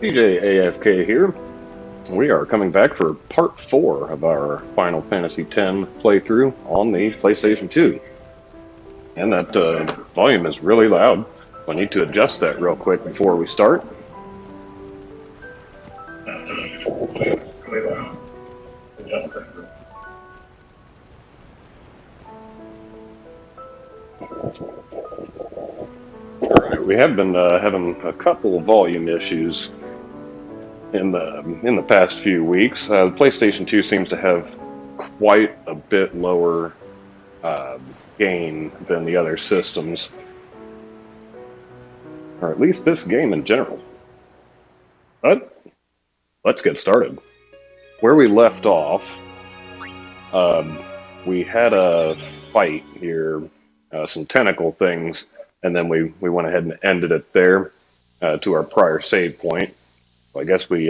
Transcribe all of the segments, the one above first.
DJ AFK here. We are coming back for part 4 of our Final Fantasy X playthrough on the PlayStation 2. And that volume is really loud. I need to adjust that real quick before we start. Really loud. Adjust that. Alright, we have been having a couple of volume issues in the past few weeks. The PlayStation 2 seems to have quite a bit lower gain than the other systems, or at least this game in general. But let's get started. Where we left off, we had a fight here, some tentacle things, and then we went ahead and ended it there to our prior save point. So I guess we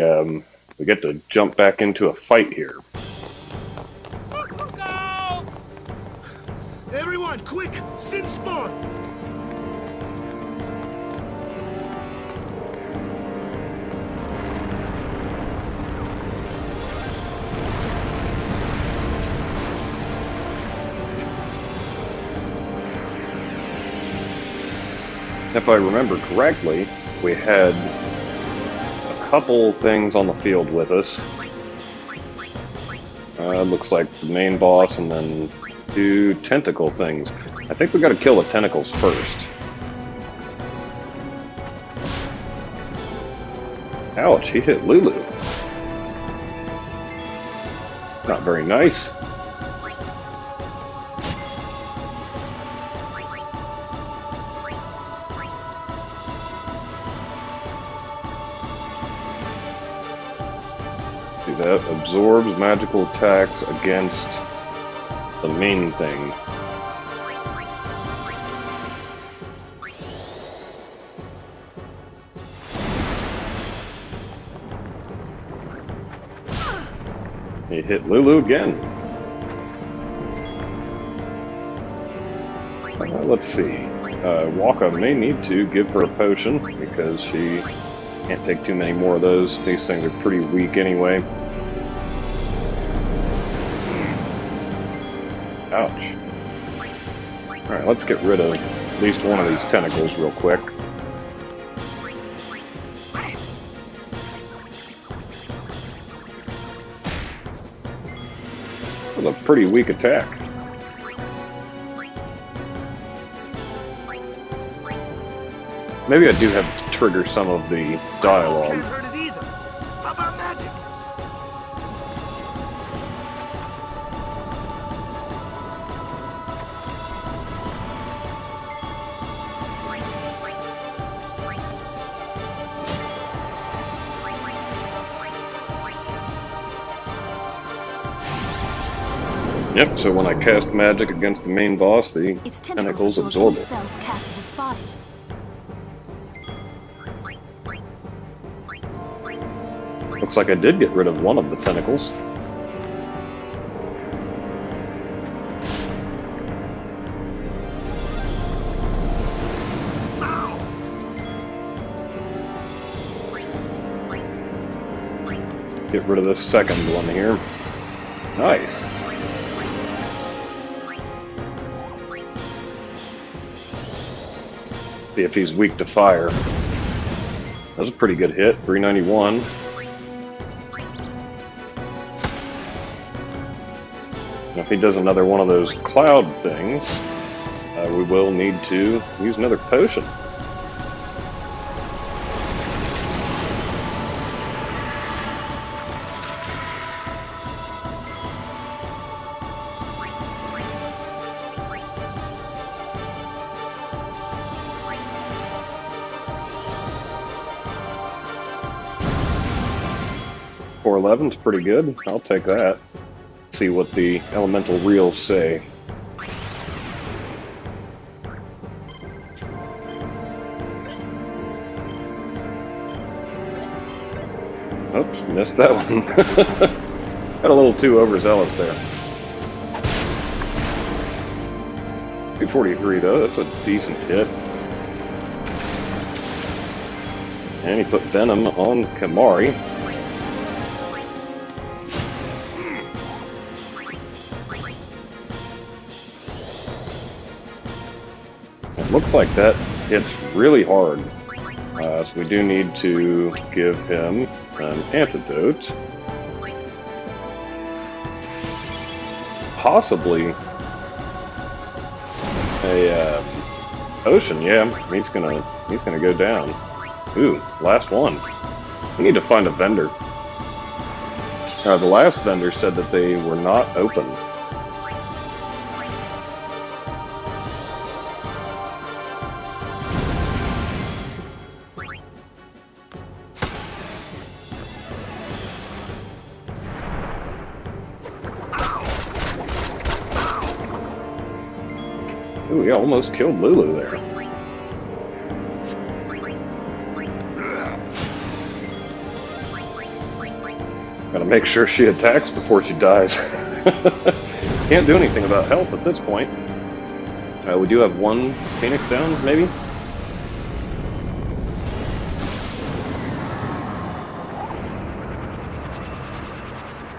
get to jump back into a fight here. Go! Everyone, quick! Sin spawn! If I remember correctly, we had a couple things on the field with us. Looks like the main boss and then 2 tentacle things. I think we gotta kill the tentacles first. Ouch, he hit Lulu. Not very nice. That absorbs magical attacks against the main thing. He hit Lulu again. Let's see. Waka may need to give her a potion because she can't take too many more of those. These things are pretty weak anyway. Ouch. Alright, let's get rid of at least one of these tentacles real quick. That was a pretty weak attack. Maybe I do have to trigger some of the dialogue. Can't hurt it either. How about magic? Yep, so when I cast magic against the main boss, the tentacles absorb it. Spells cast in its body. Looks like I did get rid of one of the tentacles. Let's get rid of this second one here. Nice. See if he's weak to fire. That was a pretty good hit, 391. If he does another one of those cloud things, we will need to use another potion. .411's pretty good. I'll take that. See what the elemental reels say. Oops, missed that one. Got a little too overzealous there. 243 though, that's a decent hit. And he put Venom on Kamari. It looks like that hits really hard. So we do need to give him an antidote. Possibly a potion. Yeah, he's gonna go down. Ooh, last one. We need to find a vendor. The last vendor said that they were not open. Ooh, we almost killed Lulu there. Gotta make sure she attacks before she dies. Can't do anything about health at this point. We do have one Phoenix down, maybe?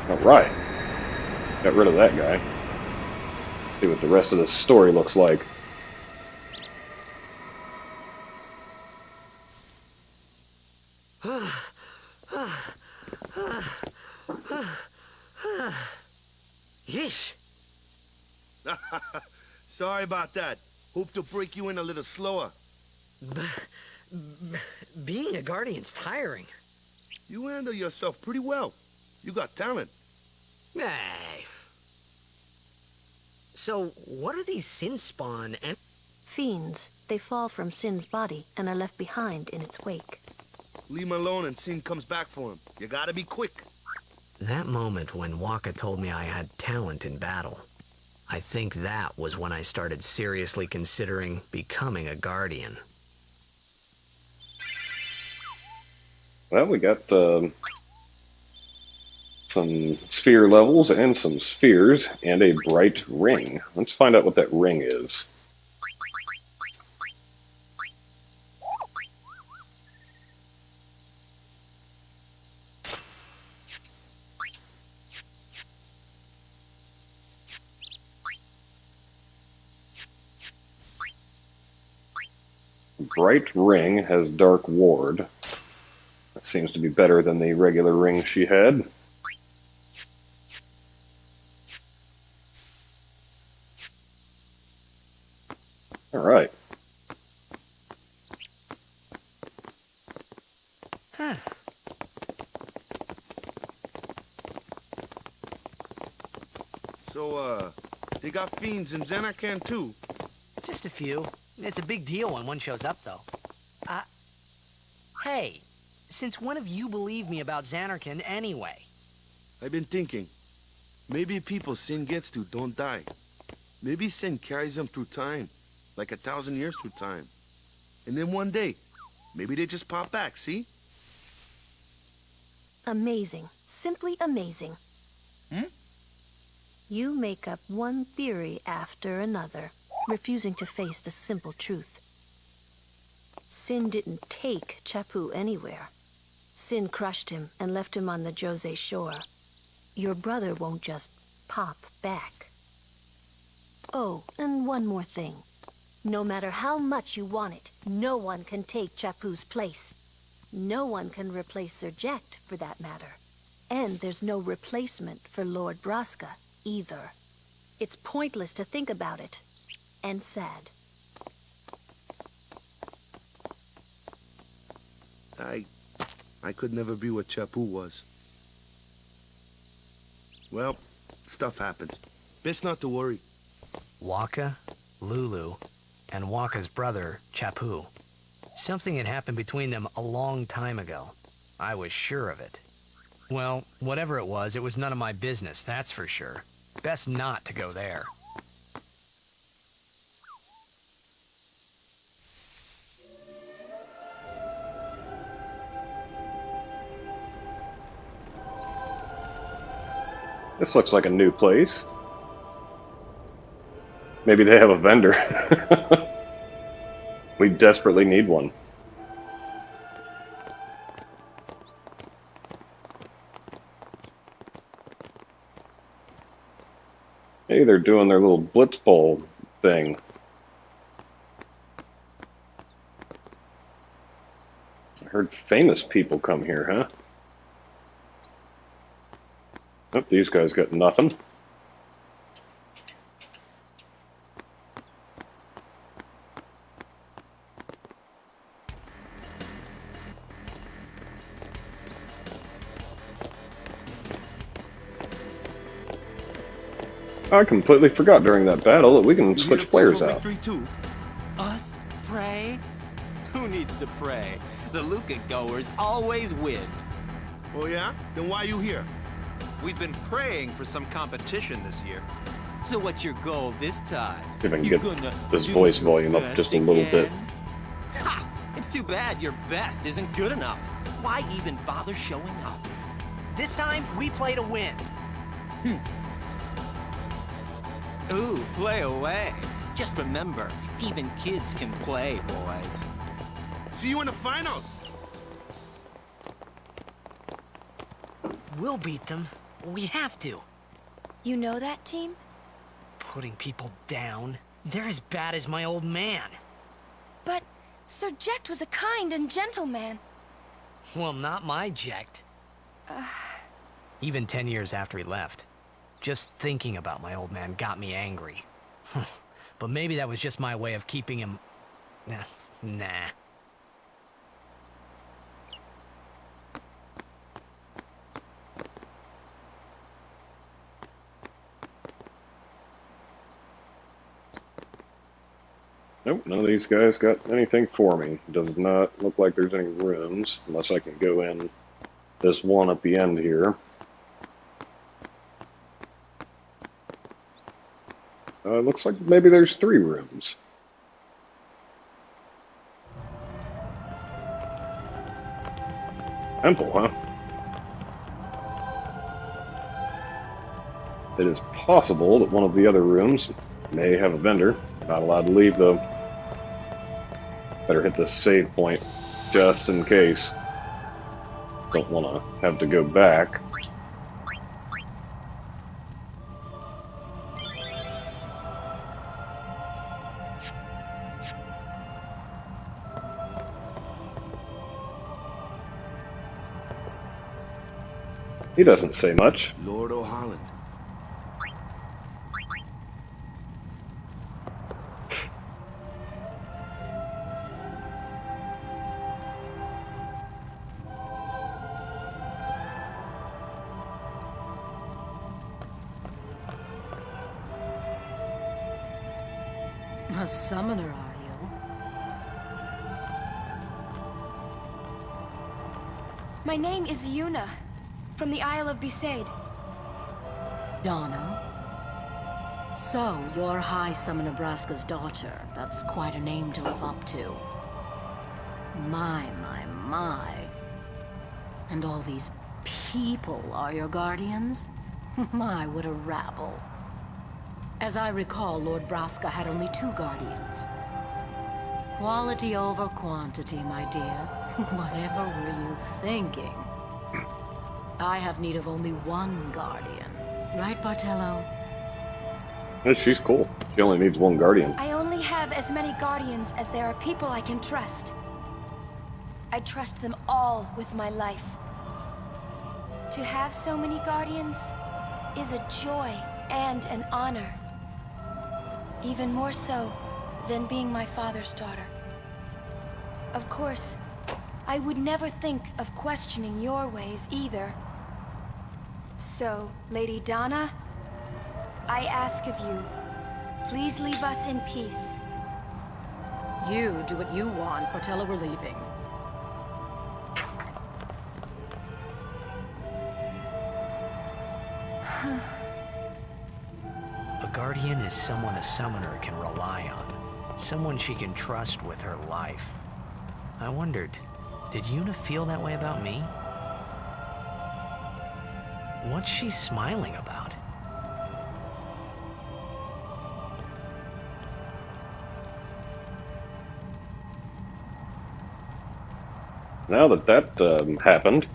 Alright. Got rid of that guy. See what the rest of the story looks like. Yeesh. Sorry about that. Hope to break you in a little slower. Being a guardian's tiring. You handle yourself pretty well. You got talent. Hey. So, what are these sin spawn and... Fiends. They fall from Sin's body and are left behind in its wake. Leave him alone and Sin comes back for him. You gotta be quick. That moment when Waka told me I had talent in battle, I think that was when I started seriously considering becoming a guardian. Well, we got some sphere levels and some spheres and a bright ring. Let's find out what that ring is. Bright ring has dark ward. That seems to be better than the regular ring she had. Alright. Huh. So, they got fiends in Xanarcan too. Just a few. It's a big deal when one shows up, though. Hey, since when have you believed me about Xanarkin anyway? I've been thinking. Maybe people Sin gets to don't die. Maybe Sin carries them through time. Like 1,000 years through time. And then one day, maybe they just pop back, see? Amazing. Simply amazing. You make up one theory after another, refusing to face the simple truth. Sin didn't take Chapu anywhere. Sin crushed him and left him on the Jose shore. Your brother won't just pop back. Oh, and one more thing. No matter how much you want it, no one can take Chapu's place. No one can replace Serject, for that matter. And there's no replacement for Lord Braska, either. It's pointless to think about it. And sad. I could never be what Chapu was. Well, stuff happens. Best not to worry. Waka, Lulu, and Waka's brother, Chapu. Something had happened between them a long time ago. I was sure of it. Well, whatever it was none of my business, that's for sure. Best not to go there. This looks like a new place. Maybe they have a vendor. We desperately need one. Hey, they're doing their little Blitzball thing. I heard famous people come here, huh? Oh, these guys got nothing. I completely forgot during that battle that we can You switch here to players pull for out. victory too? Us? Pray? Who needs to pray? The Luca goers always win. Oh yeah? Then why you here? We've been praying for some competition this year. So what's your goal this time? See if I can You get gonna this do voice your volume up best just a little bit. again? Ha! It's too bad your best isn't good enough. Why even bother showing up? This time, we play to win. Ooh, play away. Just remember, even kids can play, boys. See you in the finals. We'll beat them. We have to. You know that team? Putting people down. They're as bad as my old man. But Sir Jecht was a kind and gentle man. Well, not my Jecht. Even 10 years after he left. Just thinking about my old man got me angry. But maybe that was just my way of keeping him... Nah. Nope, none of these guys got anything for me. Does not look like there's any rooms, unless I can go in this one at the end here. Looks like maybe there's 3 rooms. Temple, huh? It is possible that one of the other rooms may have a vendor. Not allowed to leave, though. Better hit this save point, just in case. Don't want to have to go back. He doesn't say much. Lord O'Holland. A summoner, are you? My name is Yuna, from the Isle of Besaid. Donna? So, you're High Summoner Braska's daughter. That's quite a name to live up to. My. And all these people are your guardians? My, what a rabble. As I recall, Lord Braska had only 2 guardians. Quality over quantity, my dear. Whatever were you thinking? I have need of only 1 guardian. Right, Bartello? Yeah, she's cool. She only needs 1 guardian. I only have as many guardians as there are people I can trust. I trust them all with my life. To have so many guardians is a joy and an honor. Even more so than being my father's daughter. Of course, I would never think of questioning your ways either. So, Lady Donna, I ask of you, please leave us in peace. You do what you want. Bartello, we're leaving. A guardian is someone a summoner can rely on. Someone she can trust with her life. I wondered, did Yuna feel that way about me? What's she smiling about? Now that happened,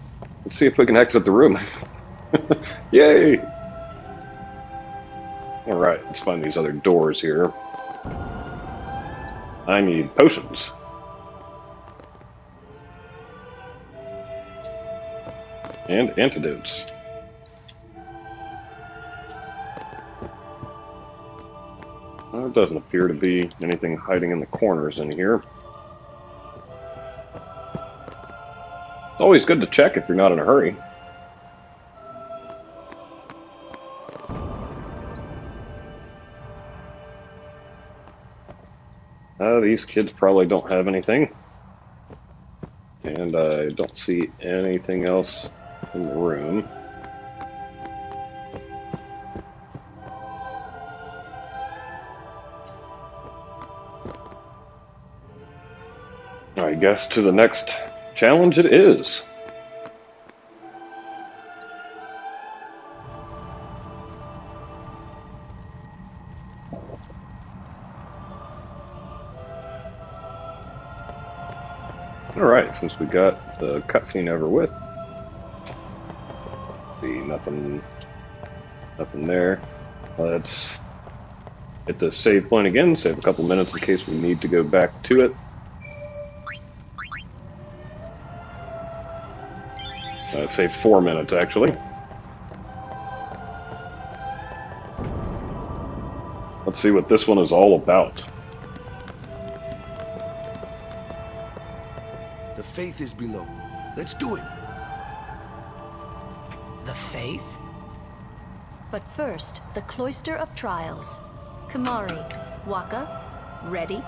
let's see if we can exit the room. Yay! Alright, let's find these other doors here. I need potions. And antidotes. Well, there doesn't appear to be anything hiding in the corners in here. It's always good to check if you're not in a hurry. These kids probably don't have anything. And I don't see anything else in the room. I guess to the next challenge it is. Alright, since we got the cutscene over with. See, nothing there. Let's hit the save point again, save a couple minutes in case we need to go back to it. Save 4 minutes, actually. Let's see what this one is all about. The faith is below. Let's do it. The faith? But first, the Cloister of Trials. Kamari, Waka, ready?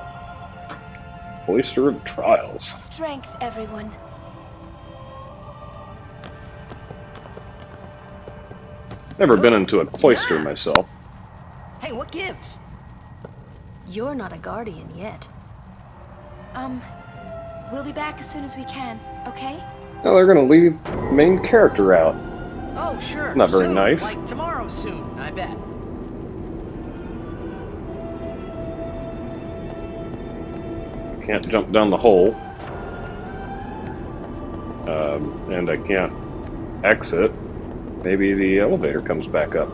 Cloister of Trials. Strength, everyone. Never been into a cloister myself. Hey, what gives? You're not a guardian yet. We'll be back as soon as we can, okay? Now they're gonna leave the main character out. Oh, sure. Not very soon, nice. Like tomorrow soon, I bet. Can't jump down the hole. And I can't exit. Maybe the elevator comes back up.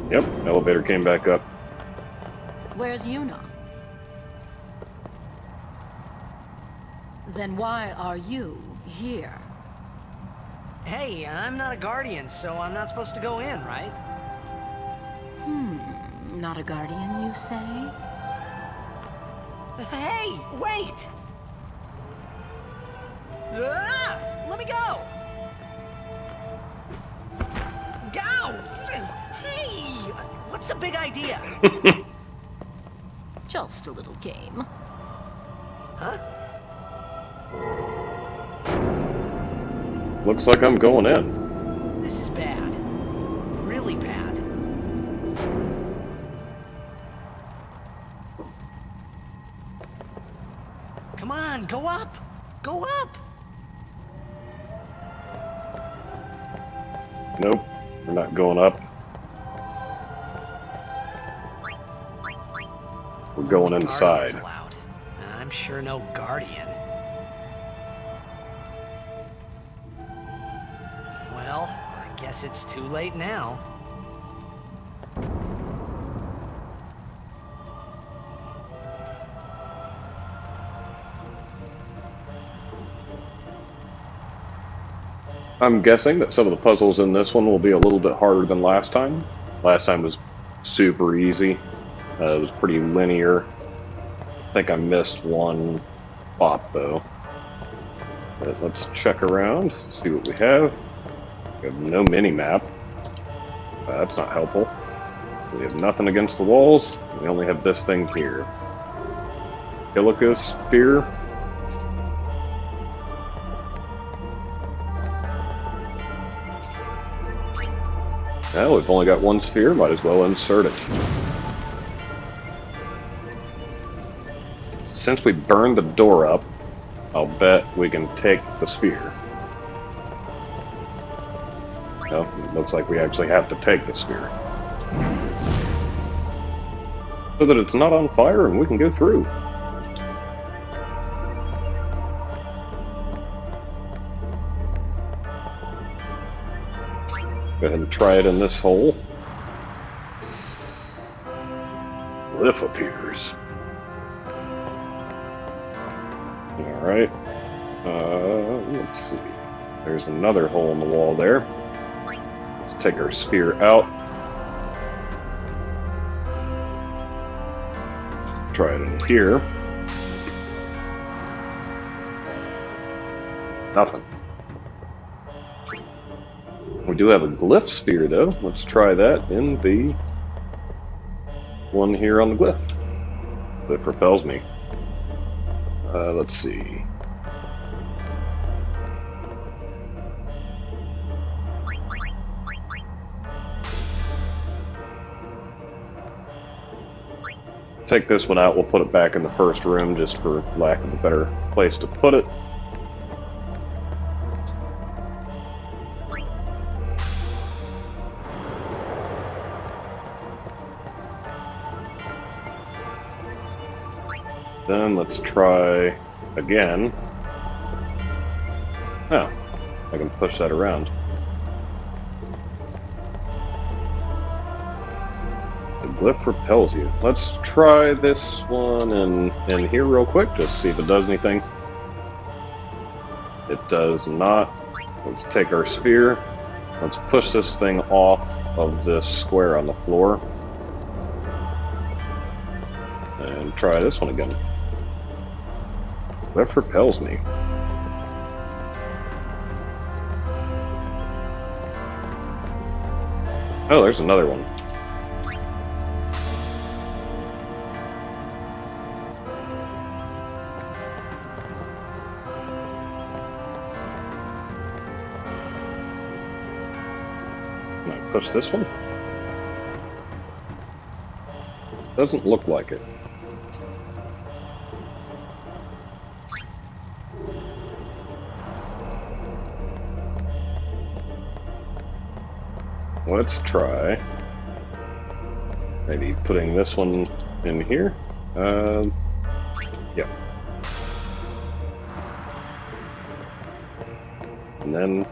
Yep, elevator came back up. Where's Yuna? Then why are you here? Hey, I'm not a guardian, so I'm not supposed to go in, right? Not a guardian, you say? Hey, wait! Ah, let me go! Go! Hey! What's the big idea? Just a little game. Huh? Looks like I'm going in. This is bad. Really bad. Come on, go up! Go up! Nope, we're not going up. We're going inside. Guardians allowed. I'm sure no guardian. Well, I guess it's too late now. I'm guessing that some of the puzzles in this one will be a little bit harder than last time. Last time was super easy. It was pretty linear. I think I missed one spot though. But let's check around, see what we have. We have no mini-map. That's not helpful. We have nothing against the walls. We only have this thing here. Helica Spear. Well, we've only got one sphere, might as well insert it. Since we burned the door up, I'll bet we can take the sphere. Well, it looks like we actually have to take the sphere. So that it's not on fire and we can go through. ahead and try it in this hole. Glyph appears. Alright. Let's see. There's another hole in the wall there. Let's take our sphere out. Try it in here. Nothing. We do have a glyph sphere though. Let's try that in the one here on the glyph. That repels me. Let's see. Take this one out, we'll put it back in the first room just for lack of a better place to put it. Then let's try again. Oh, I can push that around. The glyph repels you. Let's try this one in here real quick, just see if it does anything. It does not. Let's take our sphere. Let's push this thing off of this square on the floor. And try this one again. Glyph repels me. Oh, there's another one. Can I push this one? Doesn't look like it. Let's try maybe putting this one in here. Yeah. And then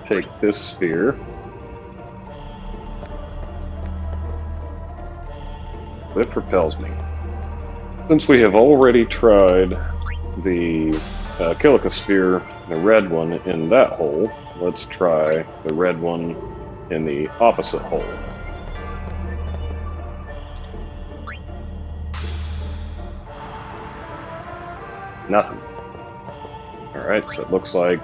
take this sphere. It propels me. Since we have already tried the Kilika sphere, the red one, in that hole, let's try the red one in the opposite hole. Nothing. Alright, so it looks like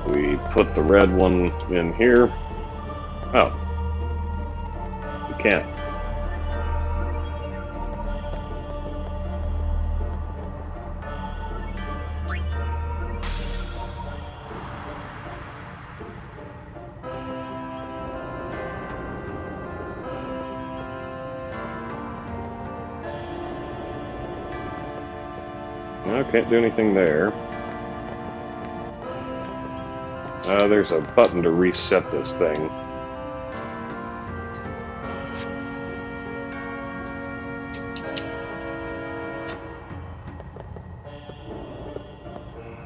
we put the red one in here. Oh. We can't. No, can't do anything there. There's a button to reset this thing.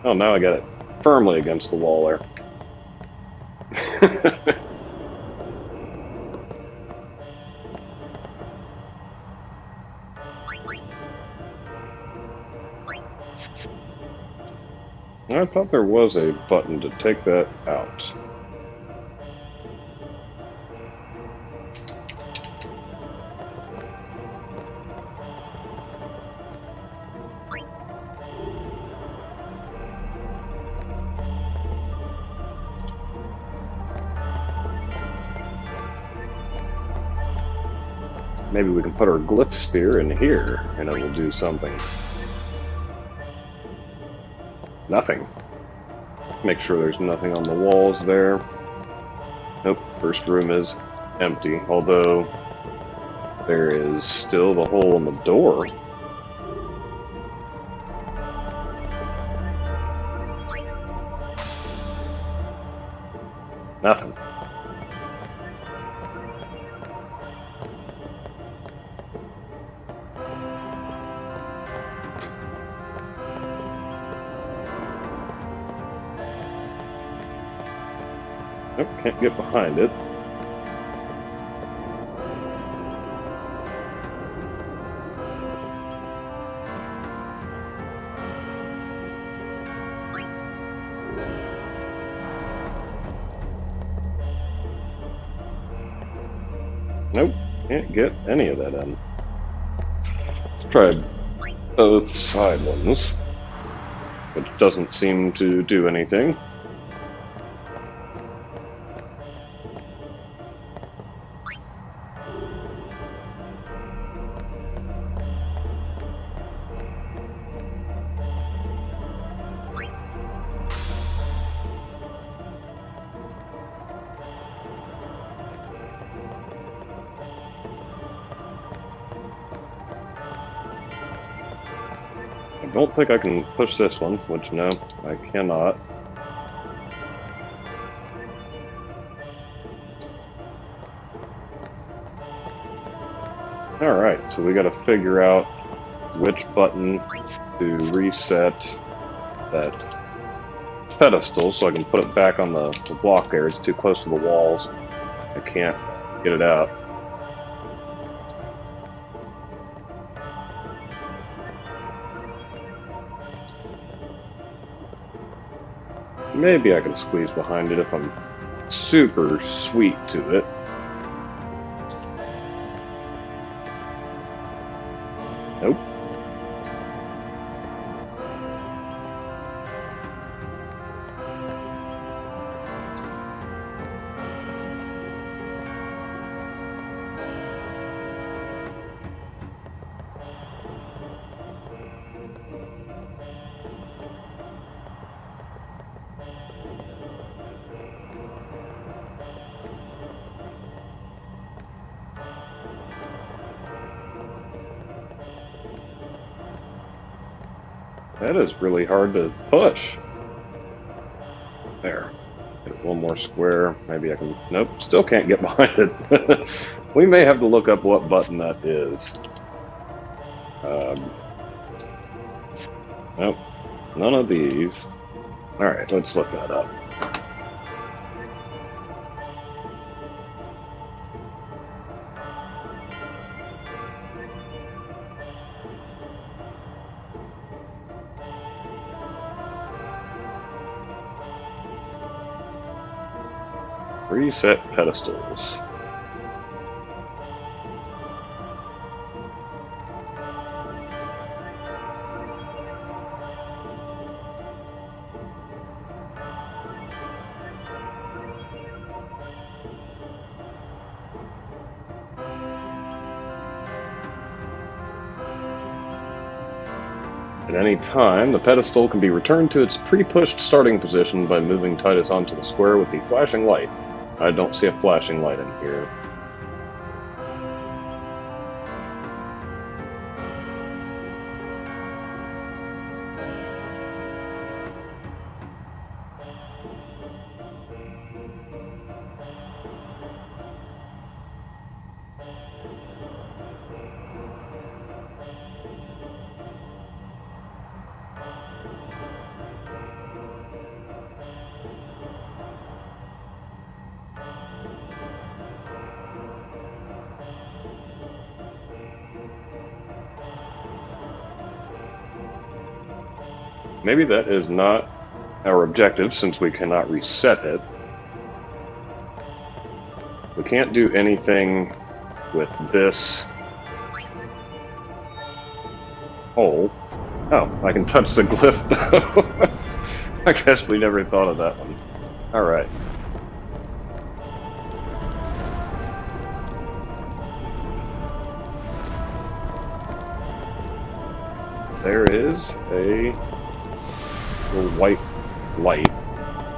Oh, now I got it firmly against the wall there. I thought there was a button to take that out. Maybe we can put our glyph sphere in here and it will do something. Nothing. Make sure there's nothing on the walls there. Nope, first room is empty, although there is still the hole in the door. Nothing. Nope, can't get behind it. Nope, can't get any of that in. Let's try both side ones, which doesn't seem to do anything. I don't think I can push this one, which no, I cannot. Alright, so we gotta figure out which button to reset that pedestal so I can put it back on the block there. It's too close to the walls. I can't get it out. Maybe I can squeeze behind it if I'm super sweet to it. Nope. That is really hard to push. There. Get one more square. Maybe I can... Nope, still can't get behind it. We may have to look up what button that is. Nope. None of these. Alright, let's look that up. Reset pedestals. At any time, the pedestal can be returned to its pre-pushed starting position by moving Titus onto the square with the flashing light. I don't see a flashing light in here. Maybe that is not our objective since we cannot reset it. We can't do anything with this hole. Oh, I can touch the glyph though. I guess we never thought of that one. Alright. There is a little white light.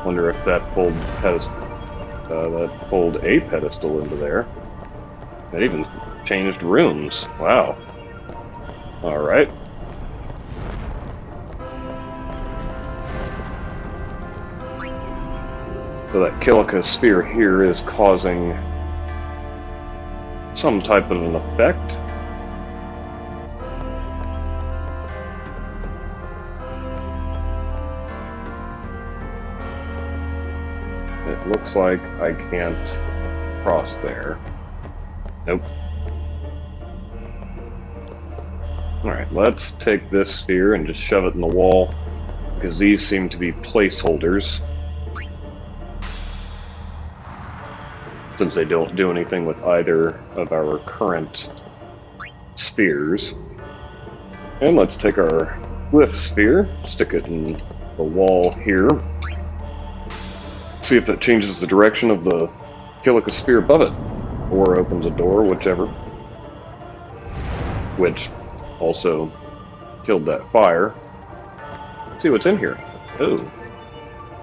Wonder if that pulled a pedestal into there. It even changed rooms. Wow. All right. So that Kilika sphere here is causing some type of an effect. looks like I can't cross there. Nope. Alright, let's take this sphere and just shove it in the wall, because these seem to be placeholders, since they don't do anything with either of our current spheres. And let's take our glyph sphere, stick it in the wall here, see if that changes the direction of the Kilika sphere above it, or opens a door, whichever. Which also killed that fire. Let's see what's in here. Oh,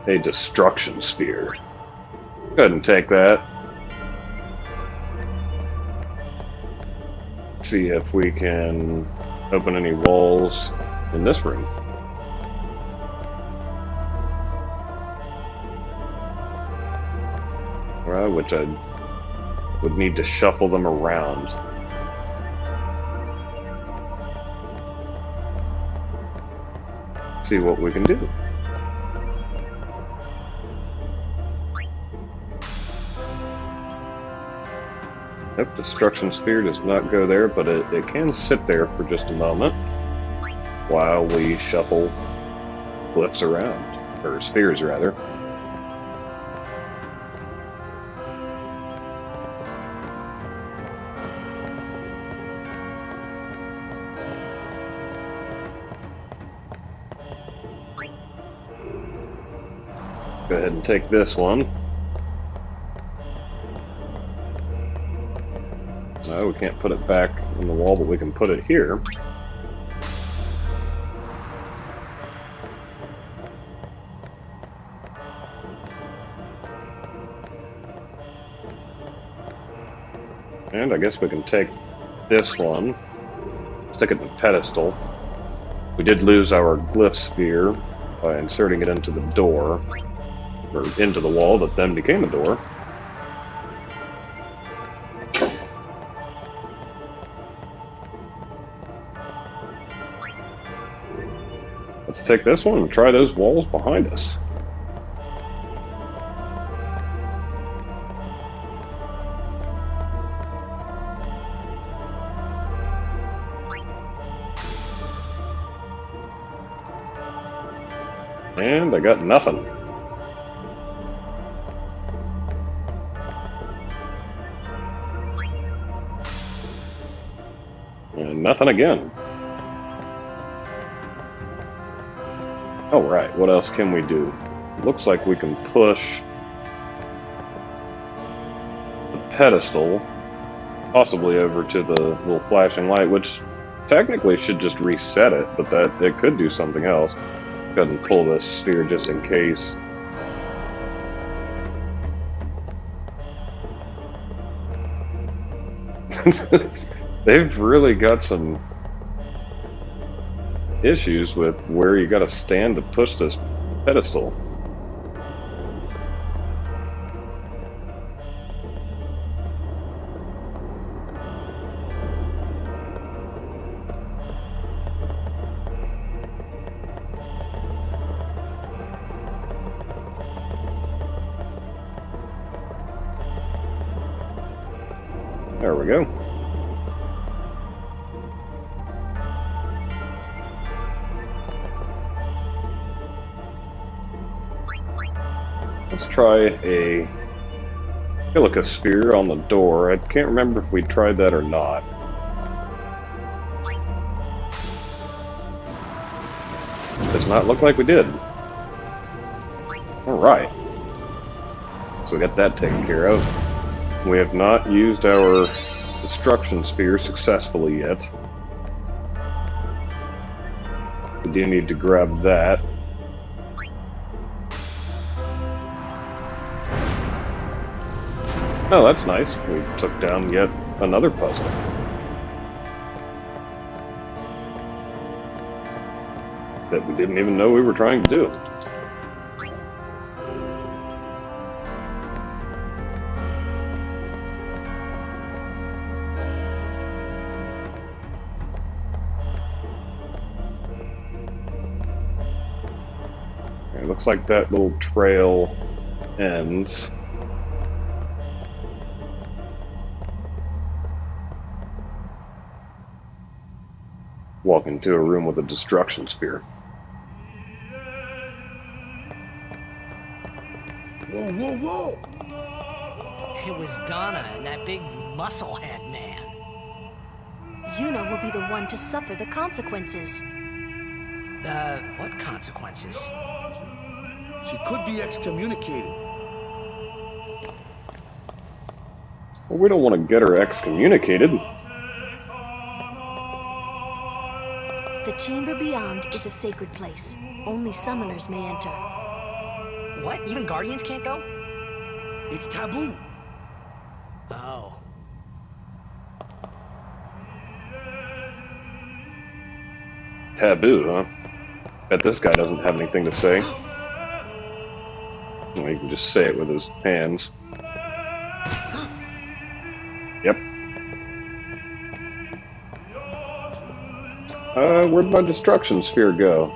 a destruction sphere. Go ahead and take that. See if we can open any walls in this room. Right, which I would need to shuffle them around. See what we can do. Nope, destruction sphere does not go there, but it can sit there for just a moment while we shuffle glyphs around, or spheres rather. Go ahead and take this one. No, we can't put it back in the wall, but we can put it here. And I guess we can take this one, stick it in the pedestal. We did lose our glyph sphere by inserting it into the door, or into the wall that then became a door. Let's take this one and try those walls behind us. And I got nothing. And nothing again. Oh, right. What else can we do? Looks like we can push the pedestal possibly over to the little flashing light, which technically should just reset it, but that it could do something else. Go ahead and pull this sphere just in case. They've really got some issues with where you gotta stand to push this pedestal. There we go. Let's try a Kilika sphere on the door. I can't remember if we tried that or not. Does not look like we did. Alright. So we got that taken care of. We have not used our destruction sphere successfully yet. We do need to grab that. Oh, that's nice. We took down yet another puzzle. That we didn't even know we were trying to do. It looks like that little trail ends. Walk into a room with a destruction spear. Whoa, whoa, whoa! It was Donna and that big musclehead man. Yuna will be the one to suffer the consequences. What consequences? She could be excommunicated. Well, we don't want to get her excommunicated. The chamber beyond is a sacred place. Only summoners may enter. What? Even Guardians can't go? It's taboo. Oh. Taboo, huh? Bet this guy doesn't have anything to say. Well, he can just say it with his hands. Yep. Where'd my destruction sphere go?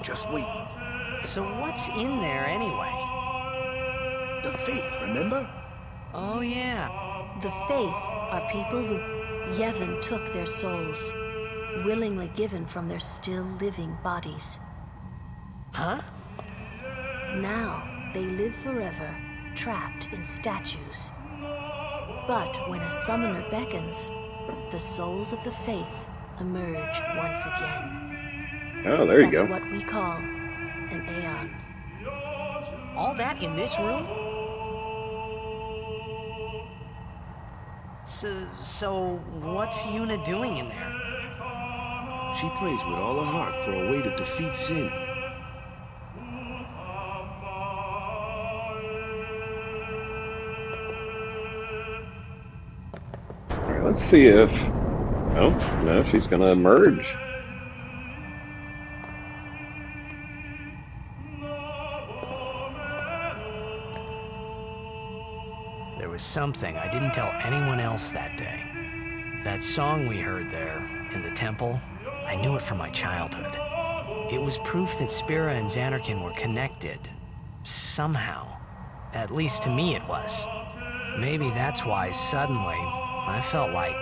Just wait. So what's in there anyway? The faith, remember? Oh yeah. The faith are people who Yevon took their souls, willingly given from their still living bodies. Huh? Now they live forever, trapped in statues. But when a summoner beckons, the souls of the faith emerge once again. Oh, there you That's go. what we call an Aeon. All that in this room? So what's Yuna doing in there? She prays with all her heart for a way to defeat sin. Alright, let's see if... Oh, no, she's gonna emerge. There was something I didn't tell anyone else that day. That song we heard there, in the temple, I knew it from my childhood. It was proof that Spira and Xanarkin were connected. Somehow. At least to me it was. Maybe that's why suddenly, I felt like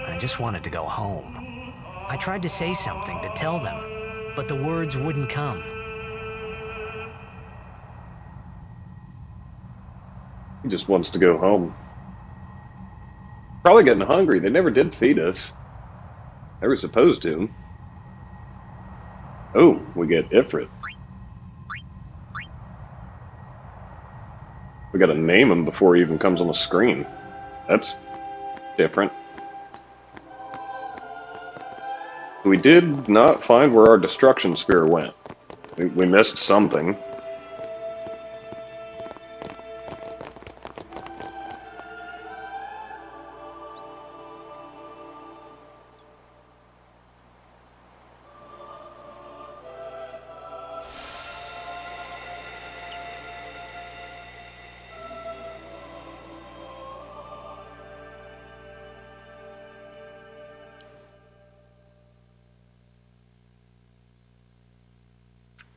I just wanted to go home. I tried to say something to tell them, but the words wouldn't come. He just wants to go home. Probably getting hungry. They never did feed us. They were supposed to. Oh, we get Ifrit. We gotta name him before he even comes on the screen. That's different. We did not find where our destruction sphere went. We missed something.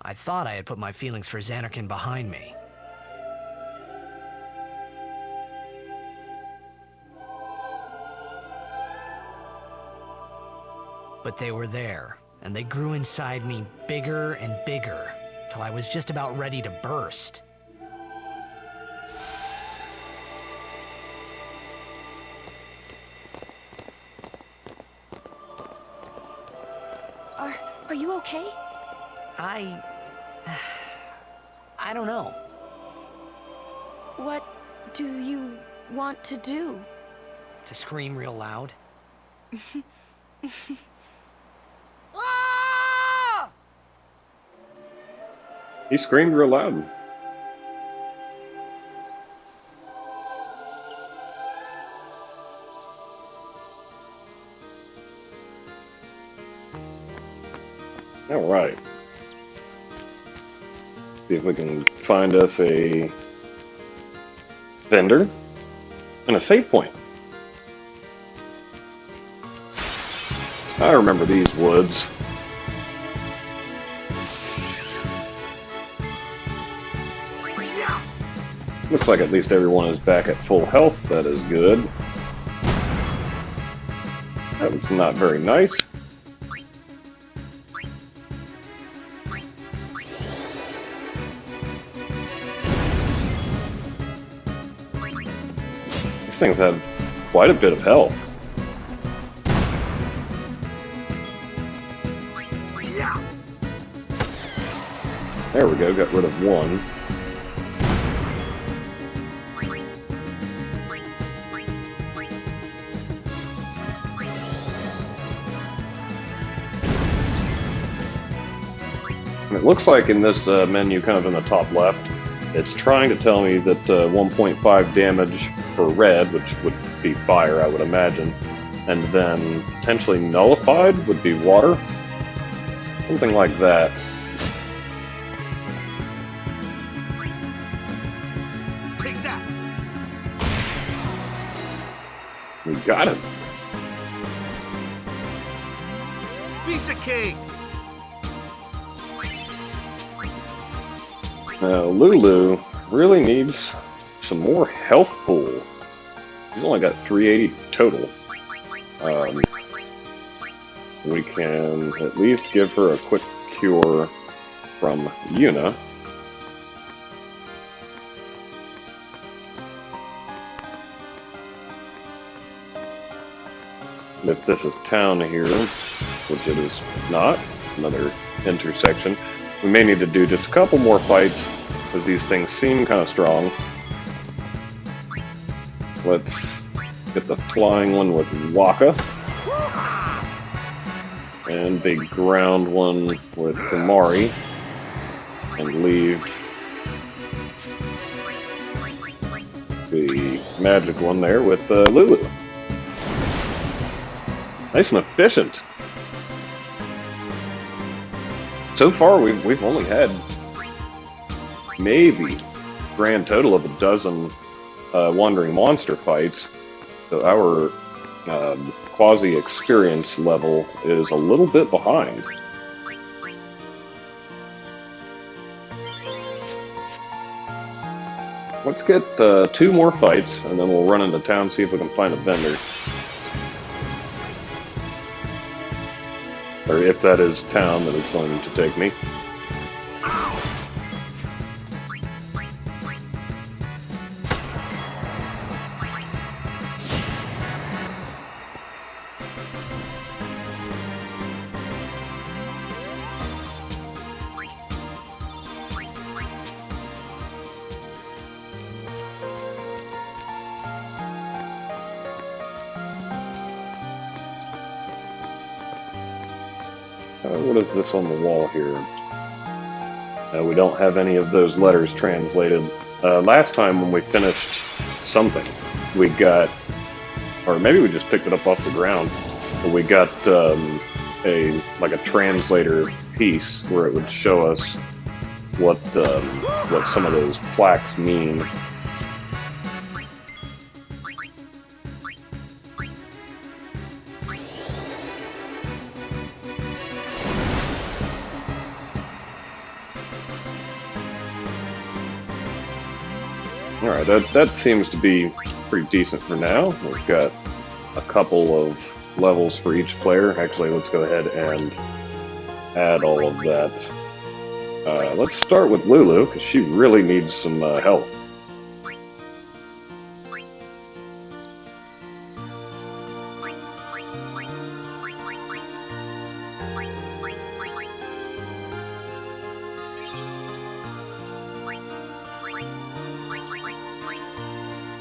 I thought I had put my feelings for Xanarkin behind me. But they were there, and they grew inside me bigger and bigger, till I was just about ready to burst. Are you okay? I don't know. What do you want to do? To scream real loud. He screamed real loud. All right. See if we can find us a vendor and a save point. I remember these woods. Looks like at least everyone is back at full health. That is good. That was not very nice. These things have quite a bit of health. There we go, got rid of one. And it looks like in this menu, kind of in the top left, it's trying to tell me that 1.5 damage for red, which would be fire, I would imagine, and then potentially nullified would be water. Something like that. Take that! We got him. Piece of cake! Now, Lulu really needs some more health pool. He's only got 380 total. We can at least give her a quick cure from Yuna. If this is town here, which it is not, it's another intersection, we may need to do just a couple more fights, because these things seem kind of strong. Let's get the flying one with Waka. And the ground one with Kumari. And leave the magic one there with Lulu. Nice and efficient. So far, we've only had maybe grand total of a dozen wandering monster fights. So our quasi experience level is a little bit behind. Let's get 2 more fights, and then we'll run into town, see if we can find a vendor. Or if that is town that it's going to take me. What is this on the wall here? We don't have any of those letters translated. Last time when we finished something, we got, or maybe we just picked it up off the ground, but we got like a translator piece where it would show us what some of those plaques mean. Alright, that seems to be pretty decent for now. We've got a couple of levels for each player. Actually, let's go ahead and add all of that. Let's start with Lulu, because she really needs some health.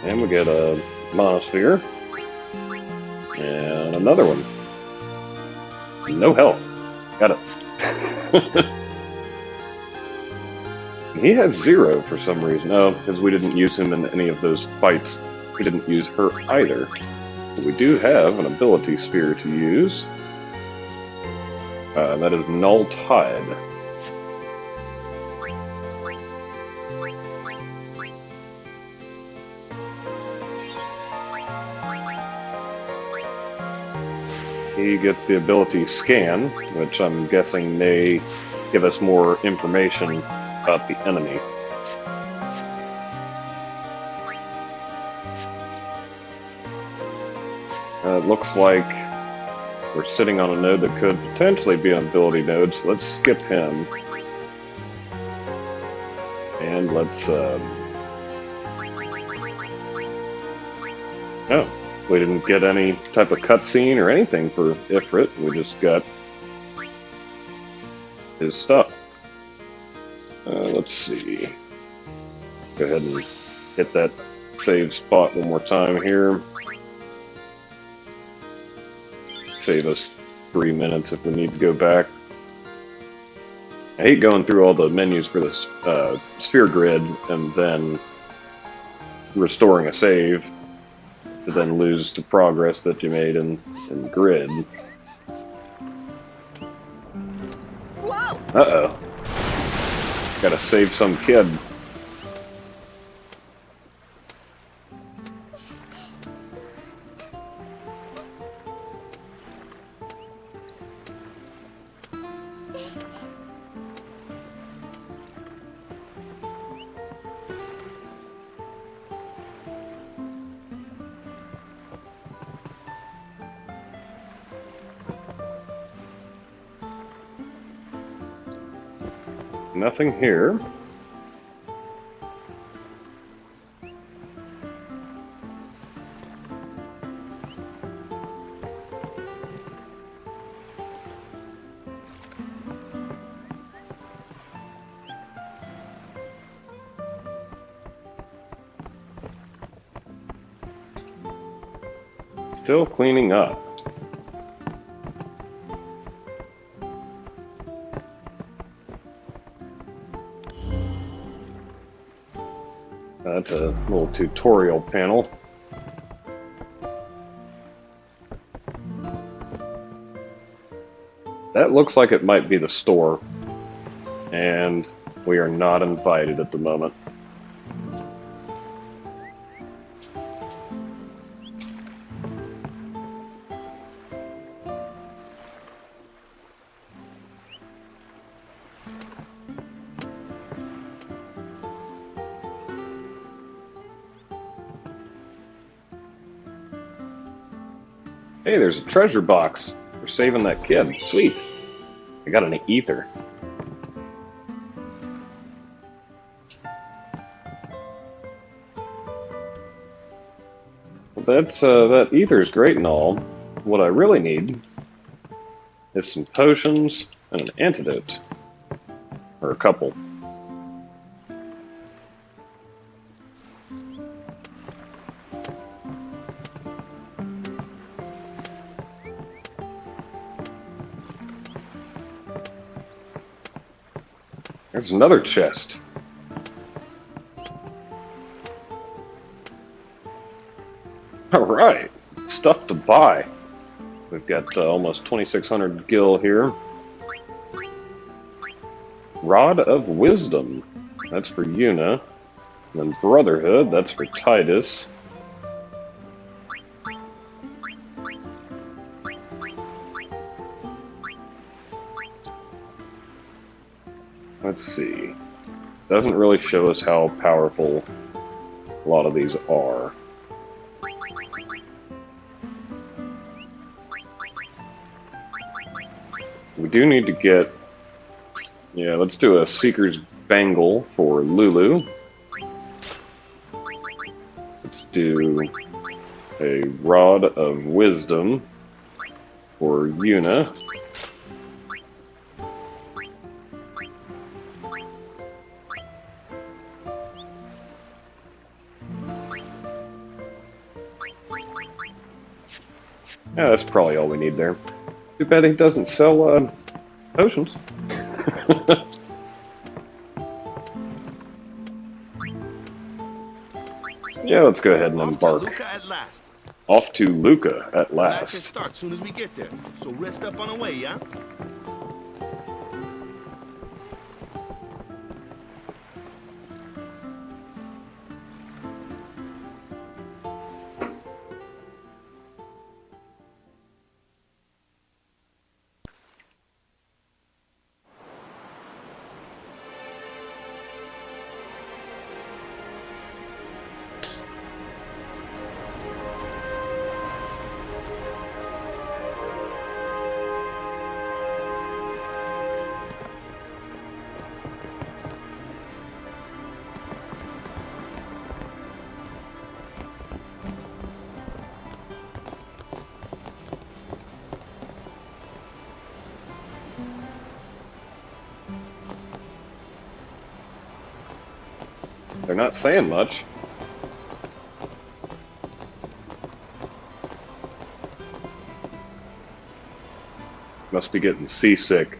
And we get a Monosphere. And another one. No health. Got it. He has 0 for some reason. No, because we didn't use him in any of those fights. We didn't use her either. But we do have an ability sphere to use. That is Null Tide. He gets the ability Scan, which I'm guessing may give us more information about the enemy. It looks like we're sitting on a node that could potentially be an ability node, so let's skip him. And let's, oh, we didn't get any type of cutscene or anything for Ifrit. We just got his stuff. Let's see. Go ahead and hit that save spot one more time here. Save us 3 minutes if we need to go back. I hate going through all the menus for this sphere grid and then restoring a save to then lose the progress that you made in grid. Uh-oh. Gotta save some kid. Nothing here. Still cleaning up. That's a little tutorial panel. That looks like it might be the store, and we are not invited at the moment. Hey, there's a treasure box. We're saving that kid. Sweet. I got an ether. Well, that ether's great and all. What I really need is some potions and an antidote. Or a couple. There's another chest. Alright, stuff to buy. We've got almost 2,600 gil here. Rod of Wisdom. That's for Yuna. And then Brotherhood, that's for Titus. Let's see. Doesn't really show us how powerful a lot of these are. We do need to get... Yeah, let's do a Seeker's Bangle for Lulu. Let's do a Rod of Wisdom for Yuna. Yeah, that's probably all we need there. Too bad he doesn't sell potions. Yeah, let's go ahead and embark. Luca at last. Off to Luca at Let's last. start soon as we get there. So rest up on the way, yeah? They're not saying much. Must be getting seasick.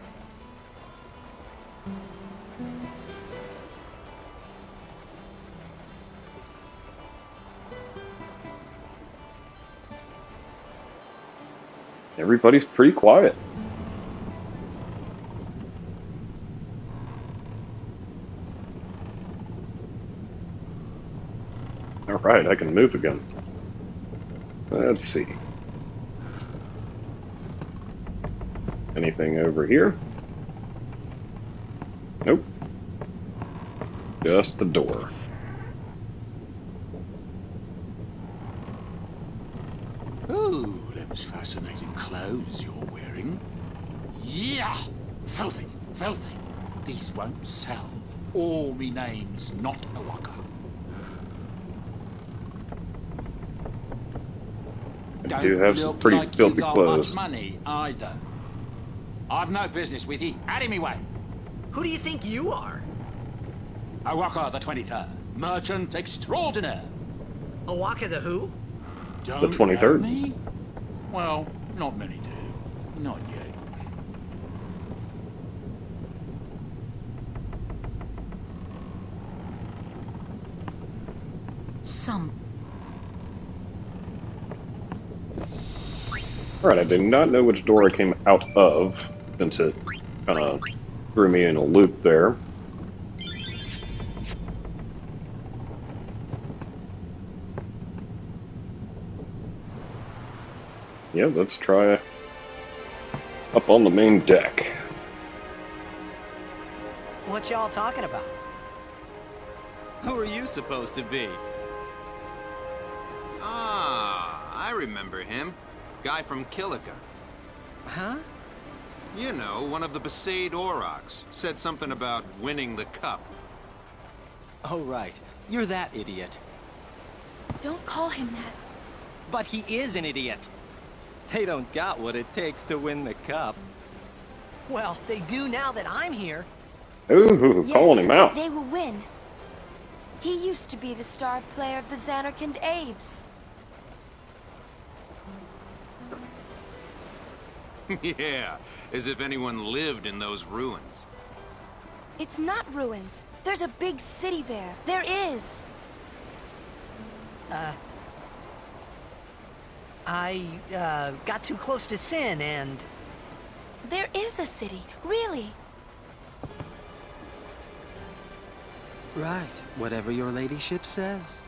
Everybody's pretty quiet. Alright, I can move again. Let's see. Anything over here? Nope. Just the door. Ooh, them's fascinating clothes you're wearing. Yeah! Filthy, filthy. These won't sell. All me name's not Awaka. I do have some pretty like filthy you got clothes. much money either. I've no business with you. Out of me way. Who do you think you are? Awaka the 23rd, merchant extraordinaire. Awaka the who? Don't The 23rd. know me? Well, not many do. Not yet. Alright, I do not know which door I came out of, since it kind of threw me in a loop there. Yeah, let's try up on the main deck. What y'all talking about? Who are you supposed to be? Ah, I remember him. Guy from Kilika. Huh? You know, one of the Besaid Aurochs. Said something about winning the cup. Oh, right. You're that idiot. Don't call him that. But he is an idiot. They don't got what it takes to win the cup. Well, they do now that I'm here. Ooh, calling him out. They will win. He used to be the star player of the Xanarkand Abes. Yeah, as if anyone lived in those ruins. It's not ruins. There's a big city there. There is. I got too close to Sin and... There is a city, really. Right, whatever your ladyship says.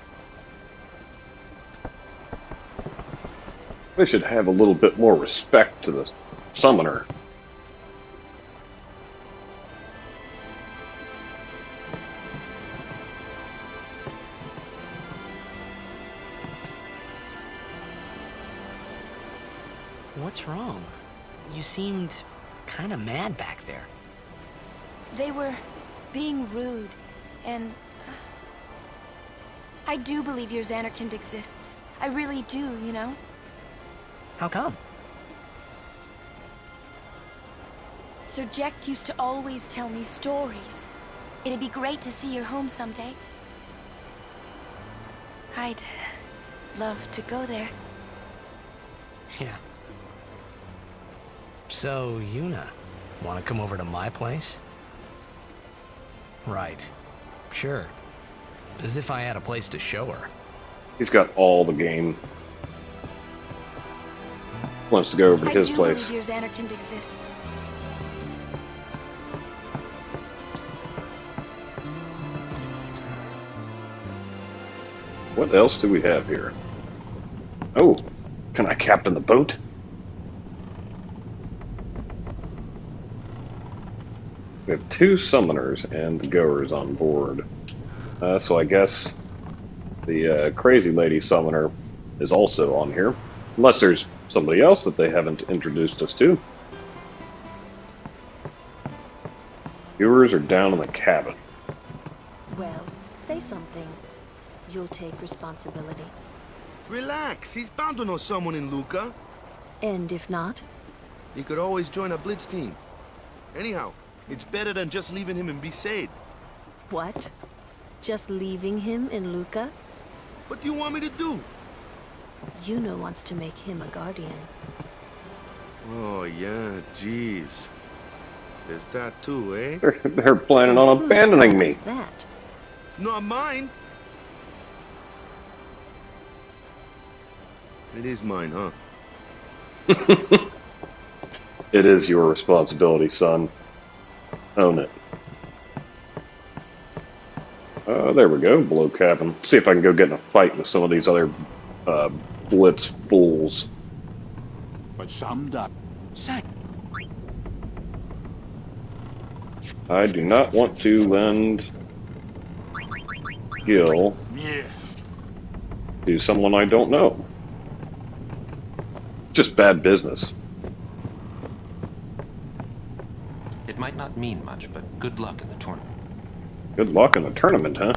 They should have a little bit more respect to the summoner. What's wrong? You seemed kind of mad back there. They were being rude, and... I do believe your Xanarkand exists. I really do, you know? How come? Sir Jecht used to always tell me stories. It'd be great to see your home someday. I'd love to go there. Yeah. So, Yuna, want to come over to my place? Right. Sure. As if I had a place to show her. He's got all the game. Wants to go over to his place. I do believe your Xanarkand exists. What else do we have here? Oh, can I captain the boat? We have 2 summoners and the goers on board. So I guess the crazy lady summoner is also on here. Unless there's somebody else that they haven't introduced us to. Viewers are down in the cabin. Well, say something. You'll take responsibility. Relax, he's bound to know someone in Luca. And if not? He could always join a Blitz team. Anyhow, it's better than just leaving him in Besaid. What? Just leaving him in Luca? What do you want me to do? Yuna wants to make him a guardian. Oh, yeah, jeez. There's that too, eh? They're planning on Whose abandoning fault me. is that? Not mine. It is mine, huh? It is your responsibility, son. Own it. There we go, below cabin. See if I can go get in a fight with some of these other Blitz fools. But summed up, say, I do not want to lend Gil yeah, to someone I don't know. Just bad business. It might not mean much, but good luck in the tournament. Good luck in the tournament, huh?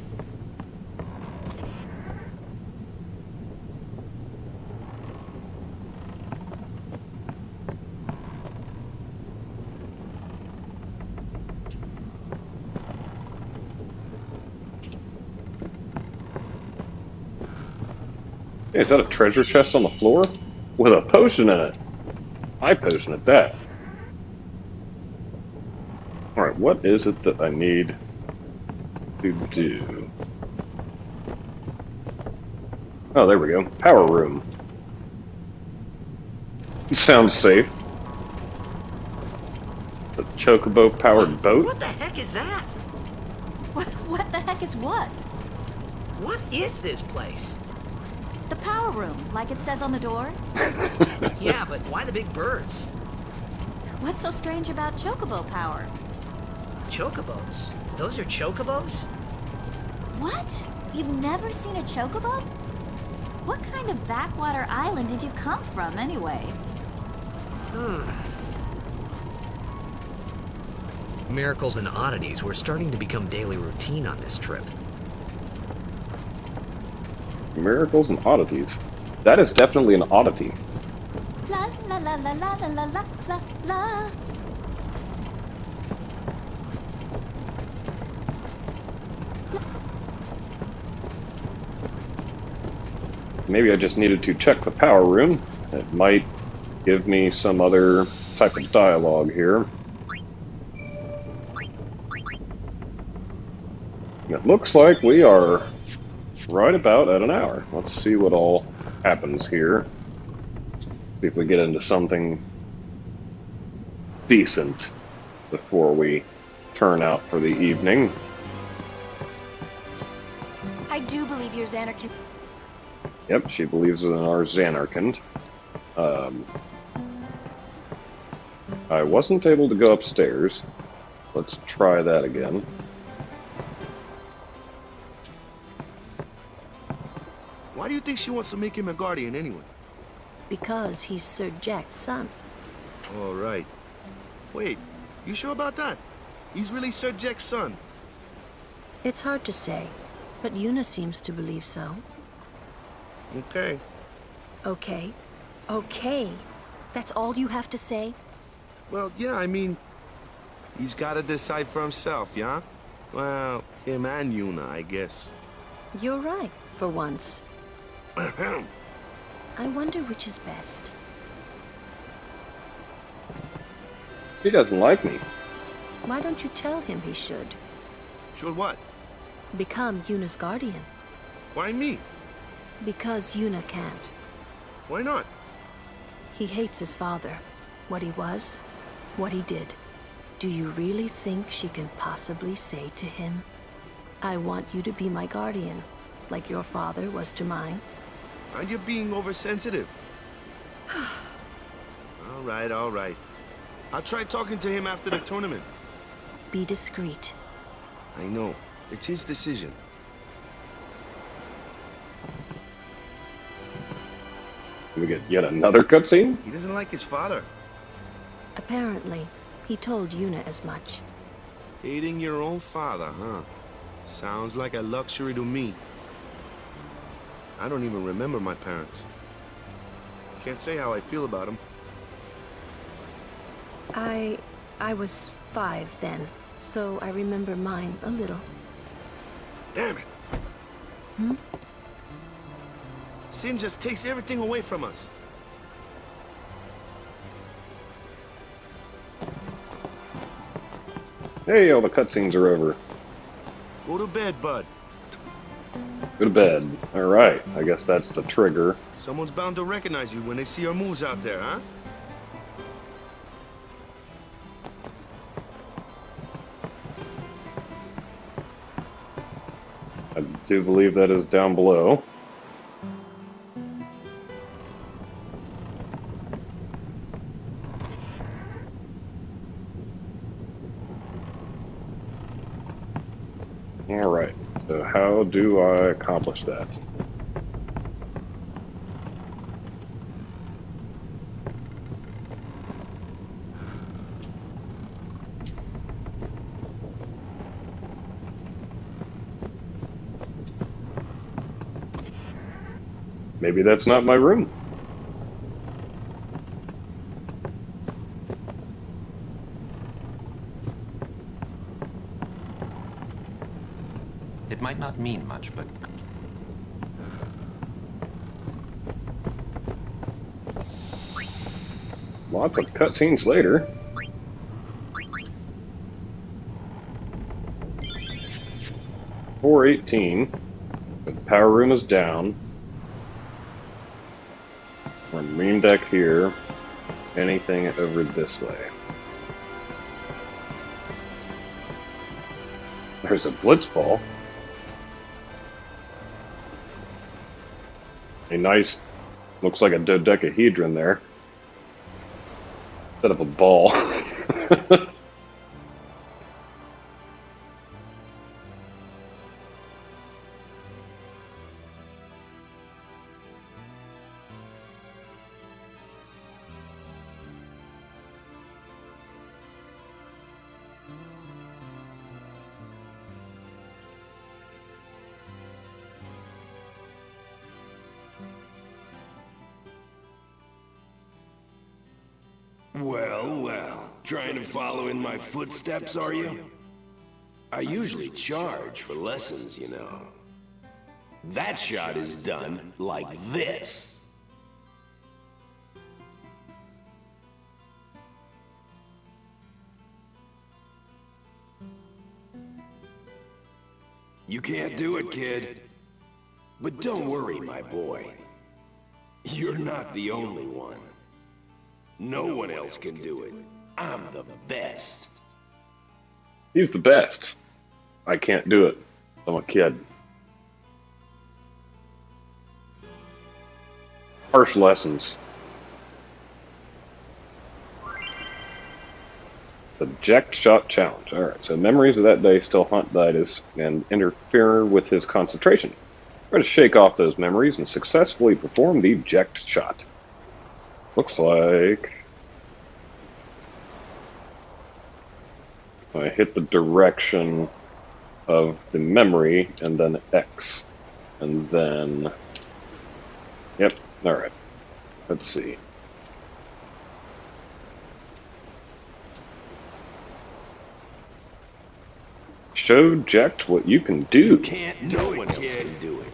Hey, is that a treasure chest on the floor? With a potion in it. Eye potion at that. Alright, what is it that I need to do? Oh, there we go. Power room. Sounds safe. The chocobo powered boat? What the heck is that? What the heck is what? What is this place? The power room, like it says on the door? Yeah, but why the big birds? What's so strange about chocobo power? Chocobos? Those are chocobos? What? You've never seen a chocobo? What kind of backwater island did you come from, anyway? Miracles and oddities were starting to become daily routine on this trip. Miracles and oddities. That is definitely an oddity. La la la la la la la la la. Maybe I just needed to check the power room. It might give me some other type of dialogue here. It looks like we are right about at an hour. Let's see what all happens here. See if we get into something decent before we turn out for the evening. I do believe you're Xanarkin. Yep, she believes in our Xanarkand. I wasn't able to go upstairs. Let's try that again. Why do you think she wants to make him a guardian anyway? Because he's Sir Jack's son. All right. Wait, you sure about that? He's really Sir Jack's son. It's hard to say, but Yuna seems to believe so. Okay. Okay. Okay. That's all you have to say? Well, yeah, I mean, he's got to decide for himself, yeah? Well, him and Yuna, I guess. You're right, for once. I wonder which is best. He doesn't like me. Why don't you tell him he should? Should what? Become Yuna's guardian. Why me? Because Yuna can't. Why not? He hates his father. What he was, what he did. Do you really think she can possibly say to him, I want you to be my guardian, like your father was to mine? Are you being oversensitive? All right, all right. I'll try talking to him after the tournament. Be discreet. I know. It's his decision. We get yet another cutscene? He doesn't like his father. Apparently, he told Yuna as much. Hating your own father, huh? Sounds like a luxury to me. I don't even remember my parents. Can't say how I feel about them. I was 5 then, so I remember mine a little. Damn it. Sin just takes everything away from us. Hey, all the cutscenes are over. Go to bed, bud. Go to bed. Alright, I guess that's the trigger. Someone's bound to recognize you when they see our moves out there, huh? I do believe that is down below. Alright, so how do I accomplish that? Maybe that's not my room. It might not mean much, but Lots of cutscenes later. .418. The power room is down. We're in main deck here. Anything over this way? There's a Blitzball. A nice, looks like a dodecahedron there. Instead of a ball. Well, well. Trying to follow in my footsteps, are you? I usually charge for lessons, you know. That shot is done like this. You can't do it, kid. But don't worry, my boy. You're not the only one. No one else can do it. I'm the best. He's the best. I can't do it. I'm a kid. Harsh lessons. The Jacked Shot Challenge. Alright, so memories of that day still haunt Didas and interfere with his concentration. Try to shake off those memories and successfully perform the Jacked Shot. Looks like I hit the direction of the memory and then X. And then... Yep, alright. Let's see. Show Jacked what you can do. You can't do it, kid. Do it.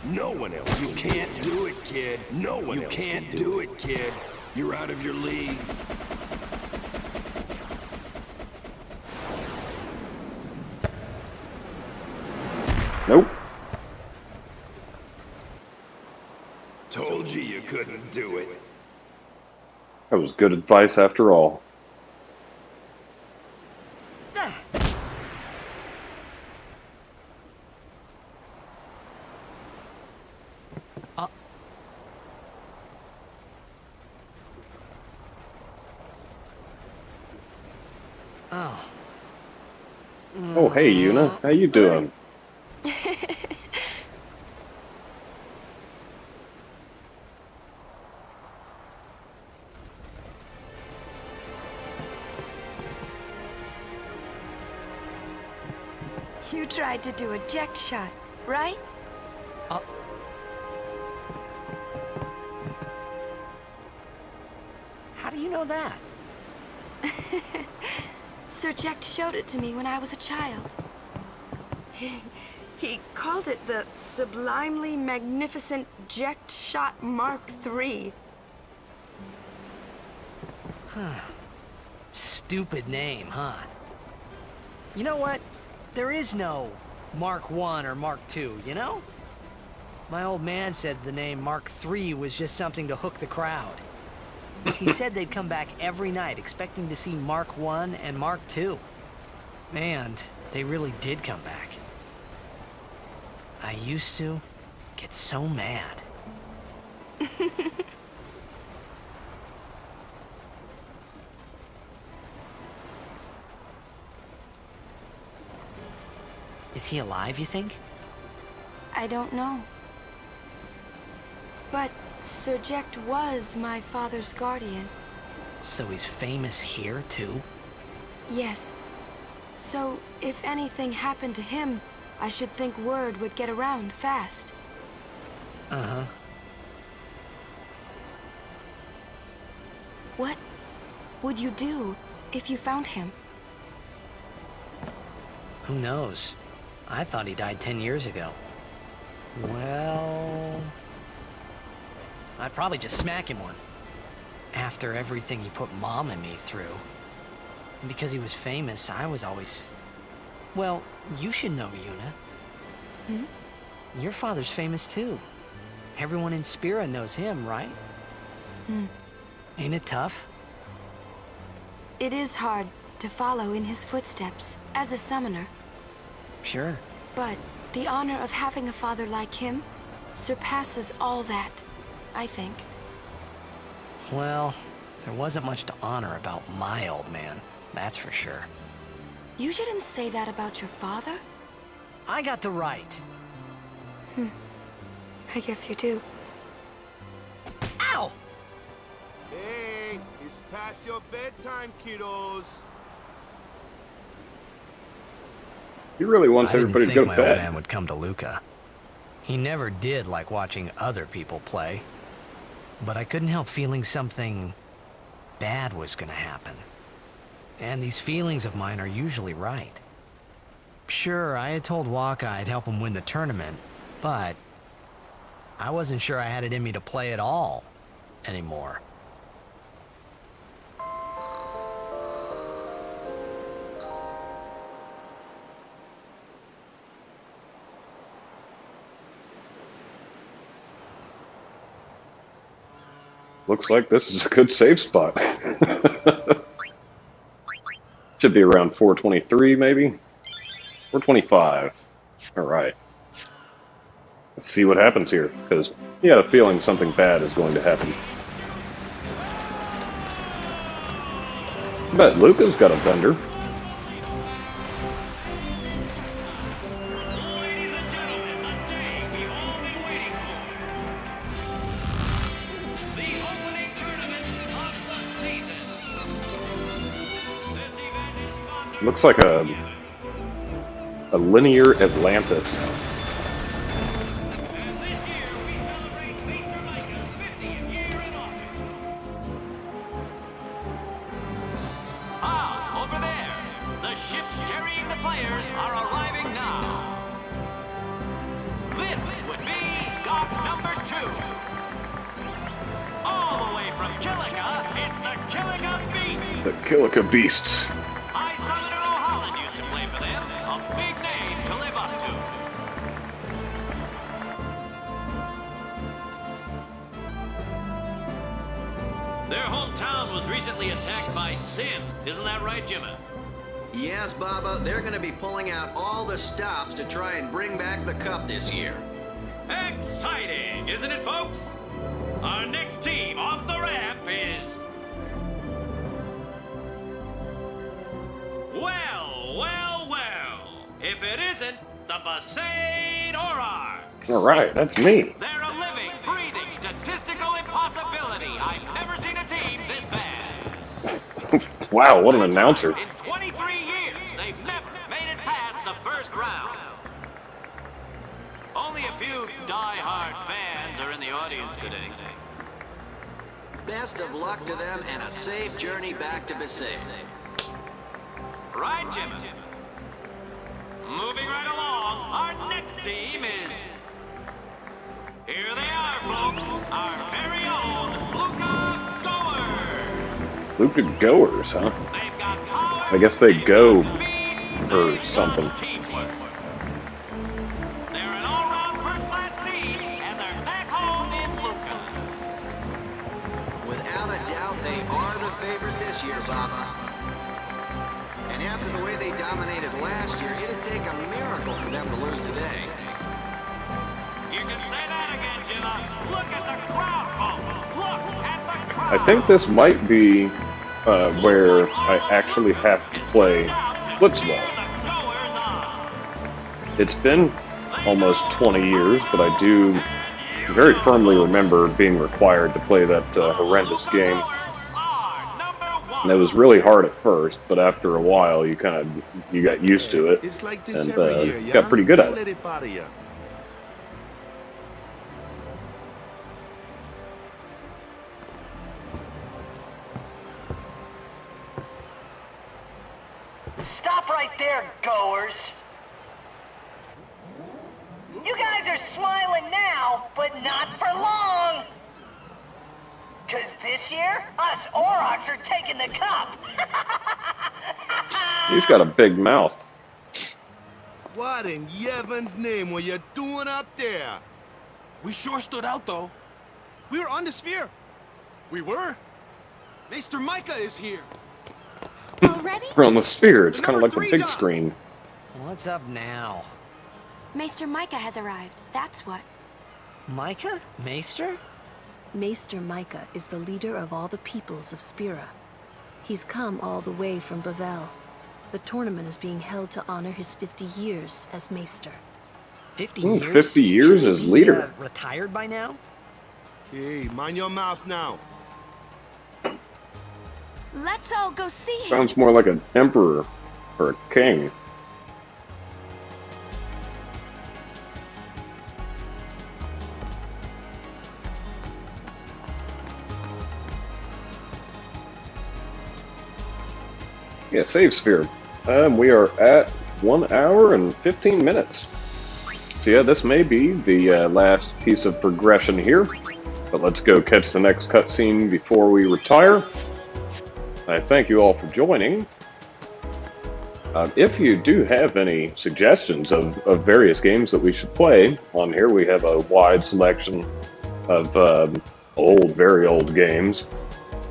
No one else. You can't do it, kid. No one else can't do it, kid. You're out of your league. Nope. Told you you couldn't do it. That was good advice after all. Oh, hey, Yuna. How you doing? You tried to do a Jacked Shot, right? How do you know that? Sir Jekt showed it to me when I was a child. He called it the Sublimely Magnificent Jekt Shot Mark III. Stupid name, huh? You know what? There is no Mark I or Mark II, you know? My old man said the name Mark III was just something to hook the crowd. He said they'd come back every night expecting to see Mark I and Mark II. And they really did come back. I used to get so mad. Is he alive, you think? I don't know. But Sir Jekt was my father's guardian. So he's famous here, too? Yes. So, if anything happened to him, I should think word would get around fast. Uh-huh. What would you do if you found him? Who knows? I thought he died 10 years ago. Well... I'd probably just smack him one. After everything he put Mom and me through. And because he was famous, I was always... Well, you should know, Yuna. Hmm? Your father's famous too. Everyone in Spira knows him, right? Hmm. Ain't it tough? It is hard to follow in his footsteps as a summoner. Sure. But the honor of having a father like him surpasses all that, I think. Well, there wasn't much to honor about my old man, that's for sure. You shouldn't say that about your father. I got the right. I guess you do. Ow! Hey, it's past your bedtime, kiddos. He really wants I didn't everybody to think go to my old bed. man would come to Luca. He never did like watching other people play. But I couldn't help feeling something bad was gonna happen. And these feelings of mine are usually right. Sure, I had told Waka I'd help him win the tournament, but I wasn't sure I had it in me to play at all anymore. Looks like this is a good save spot. Should be around 423, maybe? 425. Alright. Let's see what happens here, because you had a feeling something bad is going to happen. I bet Luca's got a vendor. Looks like a linear Atlantis. Ah, over there. The ships carrying the players are arriving now. This would be dock number 2. All the way from Kilika, it's the Kilika Beasts. The Kilika Beasts. Their hometown was recently attacked by Sin. Isn't that right, Jimmy? Yes, Baba. They're going to be pulling out all the stops to try and bring back the cup this year. Exciting, isn't it, folks? Our next team off the ramp is... Well. If it isn't, the Besaid Aurochs. Alright, that's me. They're a living, breathing, statistical impossibility. I've never seen a team this bad. Wow, what an announcer. In 23 years, they've never made it past the first round. Only a few die-hard fans are in the audience today. Best of luck to them and a safe journey back to Besaid. Right, Jim? Moving right along, our next team is... Here they are, folks. Our very own Luca Goers. Luca Goers, huh? I guess they go or something. They're an all-round first-class team, and they're back home in Luca. Without a doubt, they are the favorite this year, Baba. And after the way they dominated last year, it'd take a miracle for them to lose today. You can say that again, Jimma. Look at the crowd, folks. Look at the crowd. I think this might be where I actually have to play Blitzball. It's been almost 20 years, but I do very firmly remember being required to play that horrendous game. And it was really hard at first, but after a while, you got used to it, It's like this and every year, yeah? got pretty good at Don't it. let it bother ya. Stop right there, goers. You guys are smiling now, but not for long. Cause this year, us Aurochs are taking the cup. He's got a big mouth. What in Yevon's name were you doing up there? We sure stood out, though. We were on the sphere. We were. Maester Micah is here. Already? We're on the sphere. It's kind of like the big screen. What's up now? Maester Micah has arrived. That's what. Micah? Maester? Maester Micah is the leader of all the peoples of Spira. He's come all the way from Bavel. The tournament is being held to honor his 50 years as Maester. 50 Ooh, years? 50 years Shouldn't as he be, leader. Retired by now? Hey, mind your mouth now. Let's all go see him. Sounds more like an emperor or a king. Yeah, save sphere. We are at 1 hour and 15 minutes. So yeah, this may be the last piece of progression here. But let's go catch the next cutscene before we retire. I thank you all for joining. If you do have any suggestions of various games that we should play on here, we have a wide selection of very old games.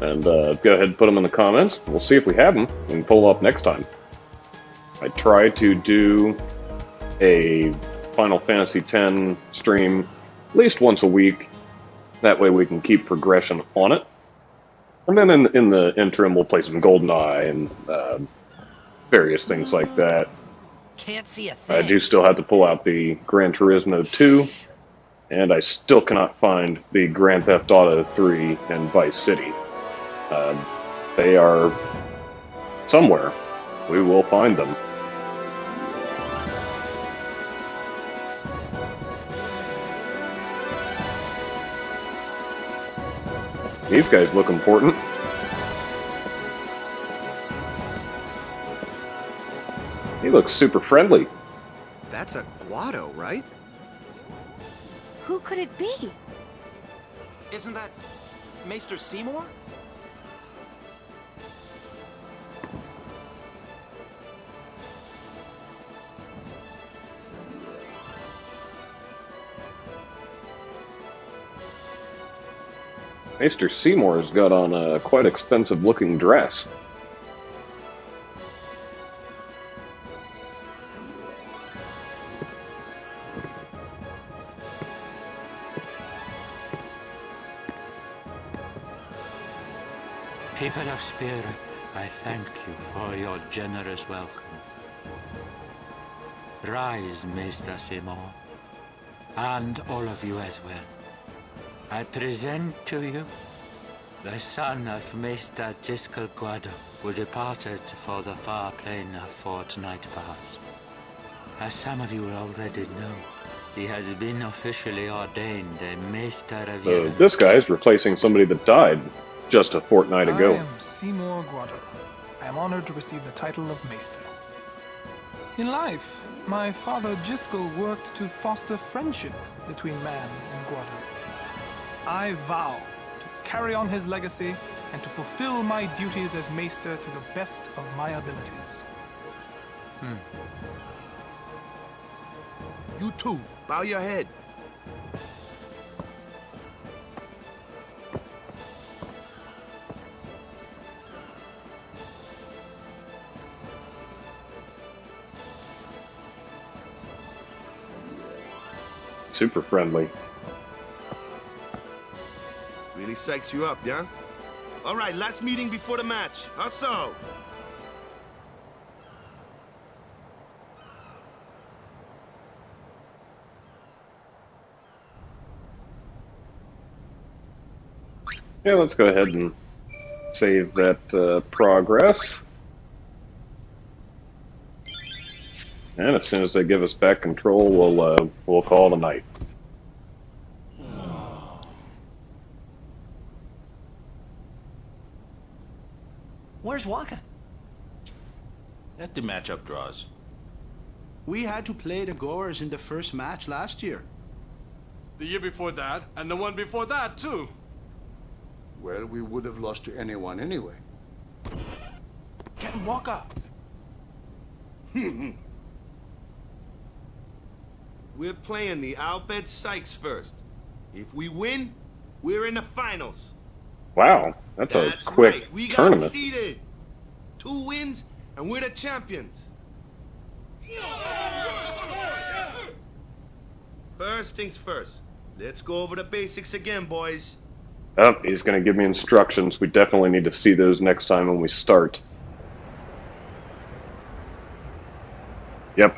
And go ahead and put them in the comments. We'll see if we have them and pull them up next time. I try to do a Final Fantasy X stream at least once a week. That way we can keep progression on it. And then in the interim, we'll play some GoldenEye and various things like that. Can't see a thing. I do still have to pull out the Gran Turismo 2. And I still cannot find the Grand Theft Auto 3 and Vice City. They are somewhere. We will find them. These guys look important. He looks super friendly. That's a Guado, right? Who could it be? Isn't that Maester Seymour? Maester Seymour's got on a quite expensive looking dress. People of Spira, I thank you for your generous welcome. Rise, Maester Seymour, and all of you as well. I present to you the son of Maester Jiskel Guado, who departed for the far plain of Fort Nightpass. As some of you already know, he has been officially ordained a Maester of Yevon. This guy's replacing somebody that died just a fortnight ago. I am Seymour Guado, I am honored to receive the title of Maester. In life, my father Jiskel worked to foster friendship between man and Guado. I vow to carry on his legacy and to fulfill my duties as Maester to the best of my abilities. You too. Bow your head. Super friendly. Really psychs you up, yeah? All right, last meeting before the match. How so? Yeah, let's go ahead and save that progress. And as soon as they give us back control, we'll call it a night. Where's Waka? At the matchup draws. We had to play the Goers in the first match last year. The year before that, and the one before that, too. Well, we would have lost to anyone anyway. Get Waka! We're playing the Albed Sykes first. If we win, we're in the finals. Wow, that's a quick right. We got tournament. seeded. 2 wins, and we're the champions. First things first. Let's go over the basics again, boys. Oh, he's going to give me instructions. We definitely need to see those next time when we start. Yep.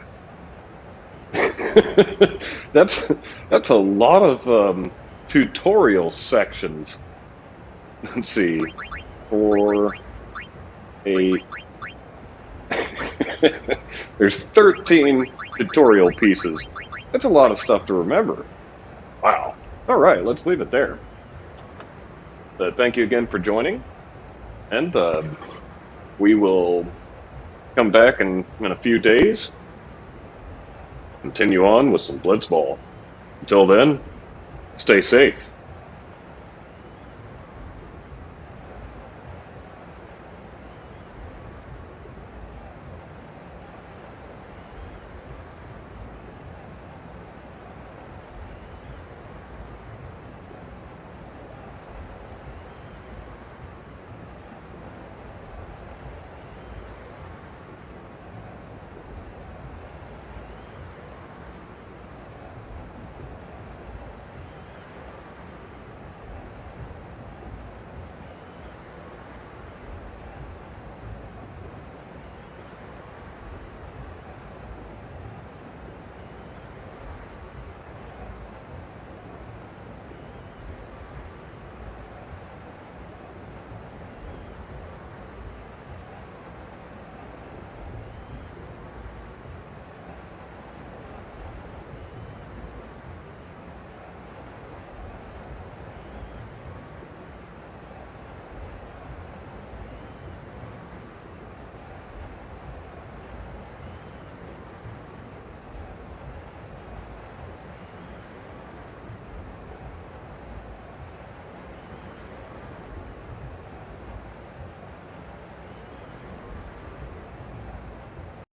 that's a lot of tutorial sections. Let's see. 4, 8. There's 13 tutorial pieces. That's a lot of stuff to remember. Wow. All right, let's leave it there. Thank you again for joining, and we will come back in a few days, continue on with some Blitzball. Until then, stay safe.